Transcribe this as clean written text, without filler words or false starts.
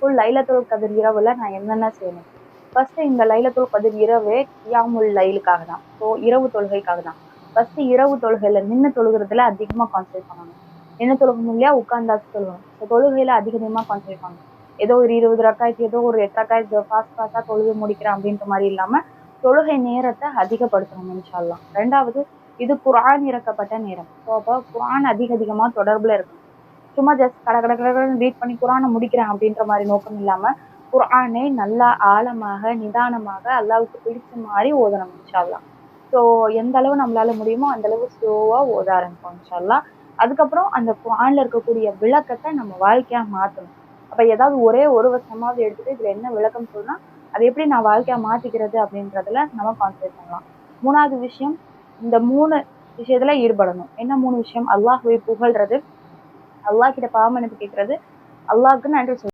Full லைலத்துல் கதிர் இரவுல நான் என்னென்ன செய்யணும்? ஃபர்ஸ்ட் இந்த லைலத்துல் கதிர் இரவே கியாமுல் லைலுக்காக தான். ஸோ இரவு தொழுகைக்காக தான். ஃபர்ஸ்ட் இரவு தொழுகையில நின்று தொழுகிறதுல அதிகமா கான்சென்ட்ரேட் பண்ணணும். நின்று தொழுக முடியலையா உட்கார்ந்தாச்சு தொழுகணும். ஸோ தொழுகையில அதிகமா கான்சென்ட்ரேட் பண்ணணும். ஏதோ ஒரு 20 ரக்காயத்து ஏதோ ஒரு 8 ரக்காயத்து ஃபாஸ்டா தொழுகை முடிக்கிறேன் அப்படின்ற மாதிரி இல்லாம தொழுகை நேரத்தை அதிகப்படுத்தணும் இன்ஷா அல்லாஹ். ரெண்டாவது இது குர்ஆன் இறக்கப்பட்ட நேரம். ஸோ அப்போ குர்ஆன் அதிகமா தொடர்புல இருக்கணும். சும்மா ஜஸ்ட் கடகடன்னு ரீட் பண்ணி குர்ஆனை முடிக்கிறேன் அப்படின்ற மாதிரி நோக்கம் இல்லாம குர்ஆனை நல்லா ஆழமாக நிதானமாக அல்லாஹ்வுக்கு பிடிச்ச மாதிரி ஓதணும் இன்ஷா அல்லாஹ். ஸோ எந்த அளவு நம்மளால முடியுமோ அந்த அளவு ஸ்லோவா ஓத ஆரம்பிப்போம் இன்ஷா அல்லாஹ். அதுக்கப்புறம் அந்த குர்ஆன்ல இருக்கக்கூடிய விளக்கத்தை நம்ம வாழ்க்கையா மாற்றணும். அப்ப ஏதாவது ஒரே ஒரு வசனமாவது எடுத்துட்டு இதுல என்ன விளக்கம் சொன்னா அதை எப்படி நான் வாழ்க்கையா மாத்திக்கிறது அப்படின்றதுல நம்ம கான்சென்ட்ரேட் பண்ணலாம். மூணாவது விஷயம், இந்த 3 விஷயத்துல ஈடுபடணும். என்ன 3 விஷயம்? அல்லாஹ்வை புகழ்றது, அல்லாஹ் கிட்ட பாவ மன்னிப்பு கேட்கறது, அல்லாஹ்வுக்கு நன்றி சொல்றது.